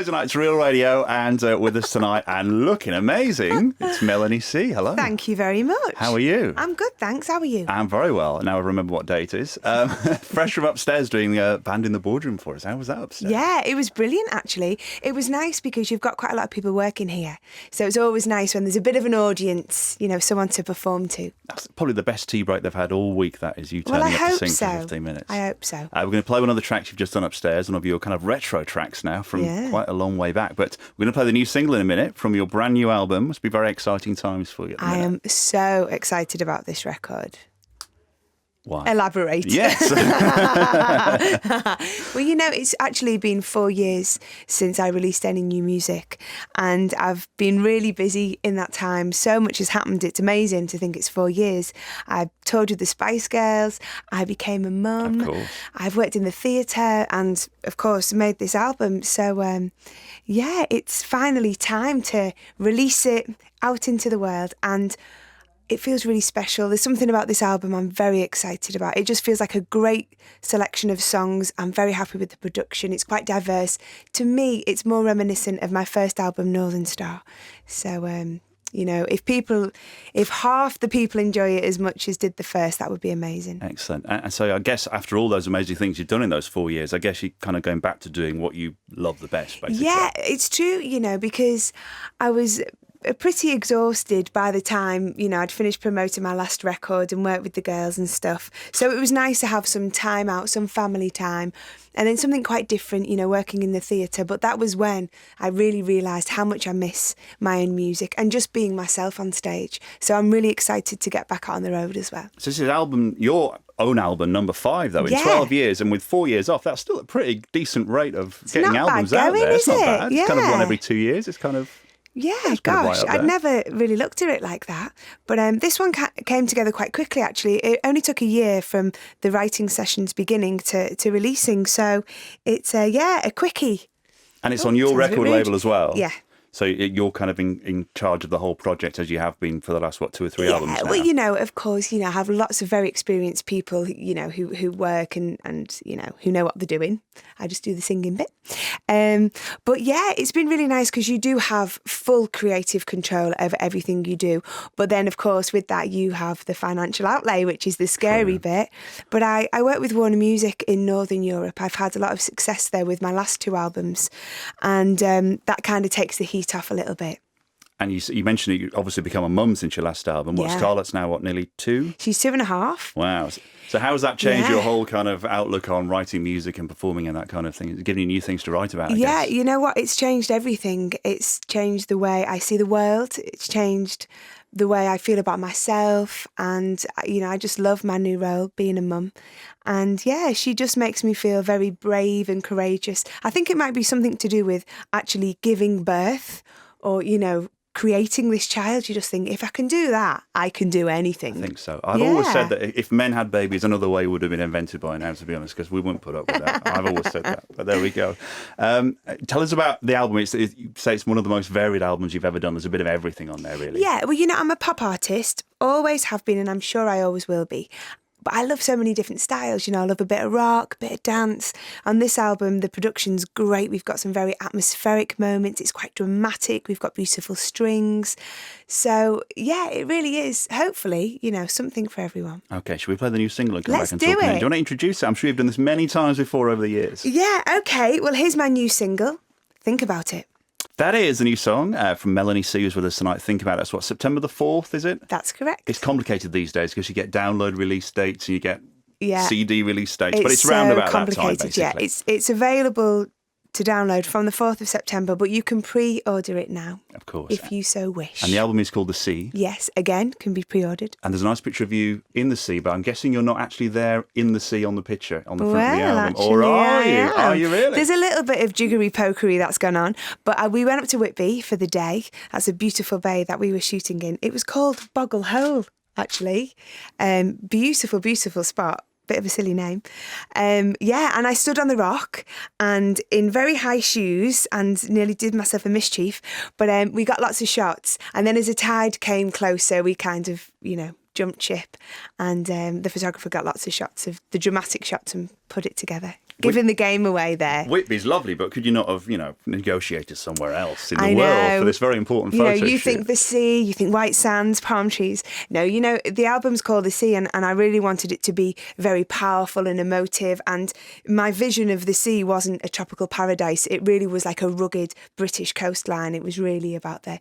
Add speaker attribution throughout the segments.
Speaker 1: Thursday night, it's Real Radio, and with us tonight and looking amazing, it's Melanie C. Hello.
Speaker 2: Thank you very much.
Speaker 1: How are you?
Speaker 2: I'm good, thanks. How are you?
Speaker 1: I'm very well. Now I remember what day it is. Fresh from upstairs doing Band in the Boardroom for us. How was that upstairs?
Speaker 2: Yeah, it was brilliant, actually. It was nice because you've got quite a lot of people working here. So it's always nice when there's a bit of an audience, you know, someone to perform to.
Speaker 1: That's probably the best tea break they've had all week, that is you turning up to sing for 15 minutes.
Speaker 2: I hope so.
Speaker 1: We're going to play one of the tracks you've just done upstairs, one of your kind of retro tracks now from quite a long way back. But we're going to play the new single in a minute from your brand new album. Must be very exciting times for you.
Speaker 2: I am so excited about this record.
Speaker 1: Why?
Speaker 2: Elaborate.
Speaker 1: Yes.
Speaker 2: Well, you know, it's actually been 4 years since I released any new music, and I've been really busy in that time. So much has happened. It's amazing to think it's 4 years. I toured with the Spice Girls. I became a mum.
Speaker 1: Of course.
Speaker 2: I've worked in the theatre and, of course, made this album. So, yeah, it's finally time to release it out into the world, and it feels really special. There's something about this album I'm very excited about. It just feels like a great selection of songs. I'm very happy with the production. It's quite diverse. To me, it's more reminiscent of my first album, Northern Star. So, you know, if half the people enjoy it as much as did the first, that would be amazing.
Speaker 1: Excellent. And so I guess after all those amazing things you've done in those 4 years, I guess you're kind of going back to doing what you love the best, basically.
Speaker 2: Yeah, it's true, you know, because I was pretty exhausted by the time, you know, I'd finished promoting my last record and worked with the girls and stuff. So it was nice to have some time out, some family time, and then something quite different, you know, working in the theatre. But that was when I really realised how much I miss my own music and just being myself on stage. So I'm really excited to get back out on the road as well.
Speaker 1: So this is your own album, number 5, though, in 12 years, and with 4 years off, that's still a pretty decent rate of getting albums out there. It's not bad. It's kind of one every 2 years. It's kind of...
Speaker 2: Yeah, gosh, I'd never really looked at it like that. But this one came together quite quickly, actually. It only took a year from the writing sessions beginning to releasing. So it's, a quickie.
Speaker 1: And it's on your record label as well?
Speaker 2: Yeah.
Speaker 1: So you're kind of in charge of the whole project, as you have been for the last, 2 or 3 albums now?
Speaker 2: Well, you know, of course, you know, I have lots of very experienced people, you know, who work and you know, who know what they're doing. I just do the singing bit. But yeah, it's been really nice because you do have full creative control over everything you do. But then, of course, with that, you have the financial outlay, which is the scary bit. But I work with Warner Music in Northern Europe. I've had a lot of success there with my last 2 albums. And that kind of takes the heat off a little bit.
Speaker 1: And you mentioned you obviously become a mum since your last album. What, Scarlett's now, nearly 2?
Speaker 2: She's 2.5.
Speaker 1: Wow. So how has that changed your whole kind of outlook on writing music and performing and that kind of thing? It's giving you new things to write about, I guess.
Speaker 2: You know what? It's changed everything. It's changed the way I see the world. It's changed the way I feel about myself. And, you know, I just love my new role, being a mum. And yeah, she just makes me feel very brave and courageous. I think it might be something to do with actually giving birth or, you know, creating this child. You just think, if I can do that, I can do anything.
Speaker 1: I think so. I've always said that if men had babies, another way would have been invented by now, to be honest, because we wouldn't put up with that. I've always said that. But there we go. Tell us about the album. You say it's one of the most varied albums you've ever done. There's a bit of everything on there, really. Yeah,
Speaker 2: well, you know, I'm a pop artist, always have been, and I'm sure I always will be. But I love so many different styles, you know, I love a bit of rock, a bit of dance. On this album, the production's great. We've got some very atmospheric moments. It's quite dramatic. We've got beautiful strings. So, yeah, it really is, hopefully, you know, something for everyone.
Speaker 1: OK, should we play the new single and come
Speaker 2: Let's
Speaker 1: back and
Speaker 2: do
Speaker 1: talk
Speaker 2: it.
Speaker 1: about it? Do you want to introduce it? I'm sure you've done this many times before over the years.
Speaker 2: Yeah, OK. Well, here's my new single. Think About It.
Speaker 1: That is a new song from Melanie C, who's with us tonight. Think About it. That's what, September the 4th, is it?
Speaker 2: That's correct.
Speaker 1: It's complicated these days because you get download release dates and you get CD release dates, but it's
Speaker 2: so
Speaker 1: round about that time,
Speaker 2: complicated. Yeah, it's available to download from the 4th of September, but you can pre-order it now.
Speaker 1: Of course.
Speaker 2: If you so wish.
Speaker 1: And the album is called The Sea.
Speaker 2: Yes, again, can be pre-ordered.
Speaker 1: And there's a nice picture of you in the sea, but I'm guessing you're not actually there in the sea on the picture, on the front of the album. Or are you? Are you really?
Speaker 2: There's a little bit of jiggery-pokery that's gone on, but we went up to Whitby for the day. That's a beautiful bay that we were shooting in. It was called Boggle Hole, actually. Beautiful, beautiful spot. Bit of a silly name. And I stood on the rock and in very high shoes and nearly did myself a mischief, but we got lots of shots. And then as the tide came closer, we kind of, you know, jumped ship, and the photographer got lots of shots of the dramatic shots and put it together. giving the game away there.
Speaker 1: Whitby's lovely, but could you not have, negotiated somewhere else in the
Speaker 2: I
Speaker 1: world
Speaker 2: know.
Speaker 1: for this very important photo
Speaker 2: You
Speaker 1: shoot?
Speaker 2: think the sea, you think white sands, palm trees. No, the album's called The Sea, and I really wanted it to be very powerful and emotive. And my vision of the sea wasn't a tropical paradise. It really was like a rugged British coastline. It was really about the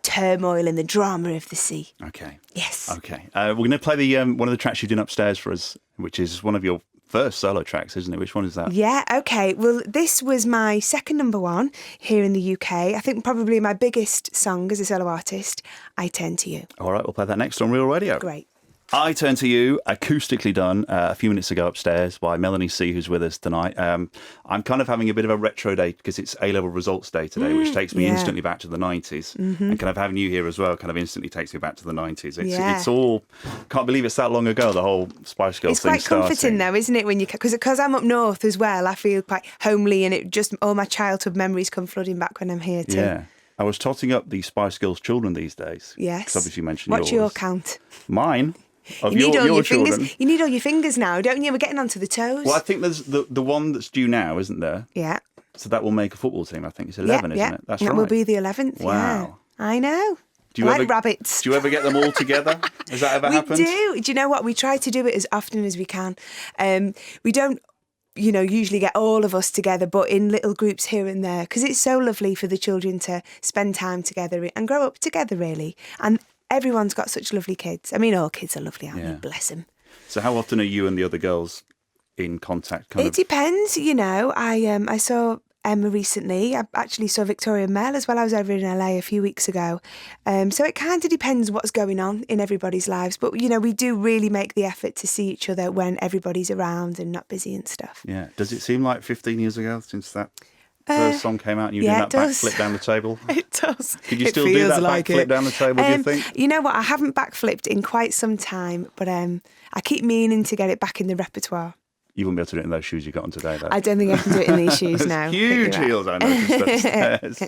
Speaker 2: turmoil and the drama of the sea.
Speaker 1: Okay.
Speaker 2: Yes.
Speaker 1: Okay. We're going to play the one of the tracks you're doing upstairs for us, which is one of your first solo tracks, isn't it? Which one is that?
Speaker 2: Yeah, okay. Well, this was my second number one here in the UK. I think probably my biggest song as a solo artist, I Turn to You.
Speaker 1: All right, we'll play that next on Real Radio.
Speaker 2: Great.
Speaker 1: I Turn to You, acoustically done a few minutes ago upstairs by Melanie C, who's with us tonight. I'm kind of having a bit of a retro day because it's A-level results day today, which takes me instantly back to the 90s. And kind of having you here as well kind of instantly takes me back to the 90s. It's all, can't believe it's that long ago, the whole Spice Girls thing starting.
Speaker 2: It's quite comforting though, isn't it, when you, because I'm up north as well, I feel quite homely, and it just, all my childhood memories come flooding back when I'm here too.
Speaker 1: Yeah. I was totting up the Spice Girls children these days.
Speaker 2: Yes.
Speaker 1: 'Cause obviously you mentioned
Speaker 2: What's
Speaker 1: yours.
Speaker 2: your count?
Speaker 1: Mine? Of
Speaker 2: You need all your
Speaker 1: children.
Speaker 2: fingers. You need all your fingers now, don't you? We're getting onto the toes.
Speaker 1: Well, I think there's the one that's due now, isn't there?
Speaker 2: Yeah.
Speaker 1: So that will make a football team, I think. It's 11, isn't it? That's
Speaker 2: that
Speaker 1: right.
Speaker 2: will be the 11th.
Speaker 1: Wow.
Speaker 2: Yeah. I know.
Speaker 1: Do you
Speaker 2: like
Speaker 1: ever,
Speaker 2: rabbits.
Speaker 1: Do you ever get them all together? Has that ever happened?
Speaker 2: We do. Do you know what? We try to do it as often as we can. We don't, usually get all of us together, but in little groups here and there, because it's so lovely for the children to spend time together and grow up together, really. And everyone's got such lovely kids. I mean, all kids are lovely, aren't they? Bless them.
Speaker 1: So how often are you and the other girls in contact?
Speaker 2: It depends, I saw Emma recently. I actually saw Victoria Mel as well. I was over in LA a few weeks ago. So it kind of depends what's going on in everybody's lives. But, we do really make the effort to see each other when everybody's around and not busy and stuff.
Speaker 1: Yeah. Does it seem like 15 years ago since that first song came out and you did that backflip down the table?
Speaker 2: It does.
Speaker 1: Could you still do that backflip down the table, do you think?
Speaker 2: You know what? I haven't backflipped in quite some time, but I keep meaning to get it back in the repertoire.
Speaker 1: You wouldn't be able to do it in those shoes you got on today, though.
Speaker 2: I don't think I can do it in these shoes now.
Speaker 1: Huge heels, I noticed upstairs.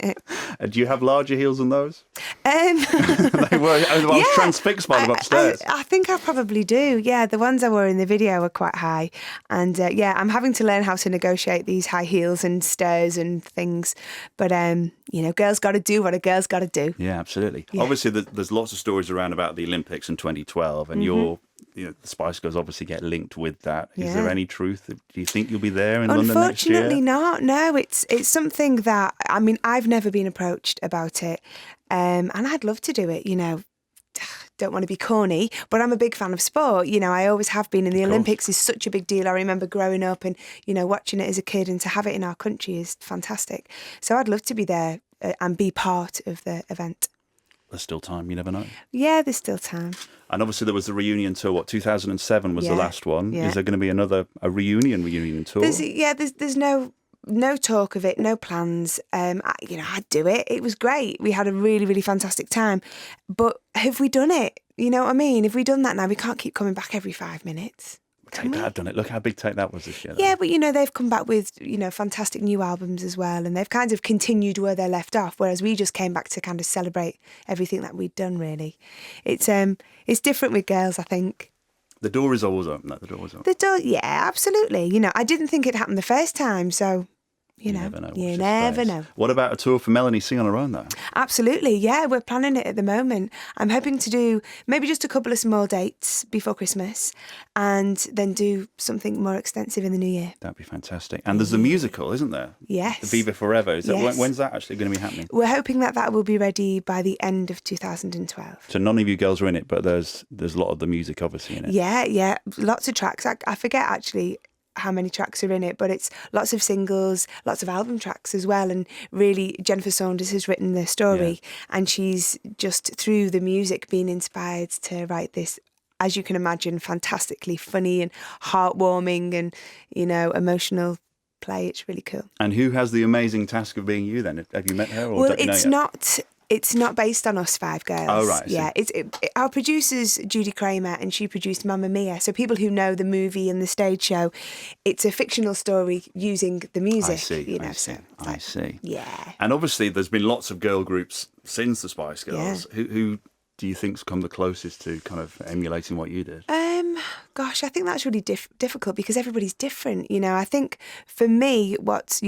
Speaker 1: Do you have larger heels than those? They were. I was transfixed by them upstairs.
Speaker 2: I think I probably do. Yeah, the ones I wore in the video were quite high. And I'm having to learn how to negotiate these high heels and stairs and things. But, girls got to do what a girl's got to do.
Speaker 1: Yeah, absolutely.
Speaker 2: Yeah.
Speaker 1: Obviously, there's lots of stories around about the Olympics in 2012, and the Spice Girls obviously get linked with that. Is there any truth? Do you think you'll be there in London next year?
Speaker 2: Unfortunately not. No, it's something that, I've never been approached about it. And I'd love to do it, Don't want to be corny, but I'm a big fan of sport. I always have been, and the Olympics is such a big deal. I remember growing up and, watching it as a kid, and to have it in our country is fantastic. So I'd love to be there and be part of the event.
Speaker 1: There's still time, you never know.
Speaker 2: Yeah, there's still time.
Speaker 1: And obviously there was the reunion tour, 2007 was the last one.
Speaker 2: Yeah.
Speaker 1: Is there going to be a reunion tour?
Speaker 2: There's no talk of it, no plans. I'd do it. It was great. We had a really, really fantastic time. But have we done it? You know what I mean? Have we done that now? We can't keep coming back every 5 minutes.
Speaker 1: Take That have done it. Look how big Take That was this year.
Speaker 2: Yeah, but they've come back with fantastic new albums as well, and they've kind of continued where they left off. Whereas we just came back to kind of celebrate everything that we'd done. Really, it's different with girls, I think.
Speaker 1: The door is always open. The door is open.
Speaker 2: The door, yeah, absolutely. I didn't think it happened the first time, so. You never know. You never know.
Speaker 1: What about a tour for Melanie C on her own, though?
Speaker 2: Absolutely, yeah. We're planning it at the moment. I'm hoping to do maybe just a couple of small dates before Christmas and then do something more extensive in the new year.
Speaker 1: That'd be fantastic. And there's a musical, isn't there?
Speaker 2: Yes.
Speaker 1: Viva Forever.
Speaker 2: Yes.
Speaker 1: When's that actually going to be happening?
Speaker 2: We're hoping that will be ready by the end of 2012.
Speaker 1: So none of you girls are in it, but there's a lot of the music obviously in it.
Speaker 2: Yeah. Lots of tracks. I forget actually how many tracks are in it, but it's lots of singles, lots of album tracks as well. And really, Jennifer Saunders has written the story, and she's just through the music been inspired to write this, as you can imagine, fantastically funny and heartwarming and, emotional play. It's really cool.
Speaker 1: And who has the amazing task of being you then? Have you met her? Or
Speaker 2: well,
Speaker 1: don't you know
Speaker 2: it's
Speaker 1: yet?
Speaker 2: not. It's not based on us five girls.
Speaker 1: Oh, right.
Speaker 2: Yeah, our producer's Judy Kramer, and she produced Mamma Mia. So people who know the movie and the stage show, it's a fictional story using the music.
Speaker 1: I see.
Speaker 2: Yeah.
Speaker 1: And obviously there's been lots of girl groups since the Spice Girls.
Speaker 2: Yeah.
Speaker 1: Who do you think's come the closest to kind of emulating what you did?
Speaker 2: Gosh, I think that's really difficult because everybody's different. I think for me, what's,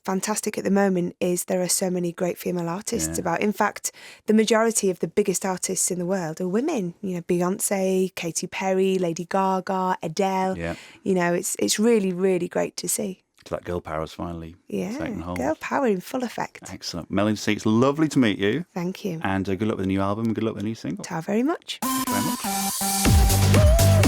Speaker 2: fantastic at the moment is there are so many great female artists about. In fact, the majority of the biggest artists in the world are women. Beyonce, Katy Perry, Lady Gaga, Adele.
Speaker 1: Yeah.
Speaker 2: It's really, really great to see.
Speaker 1: So that girl power is finally taken hold.
Speaker 2: Girl power in full effect.
Speaker 1: Excellent. Melanie C, it's lovely to meet you.
Speaker 2: Thank you.
Speaker 1: And good luck with the new album and good luck with the new single.
Speaker 2: Ta very much.
Speaker 1: Thank you very much.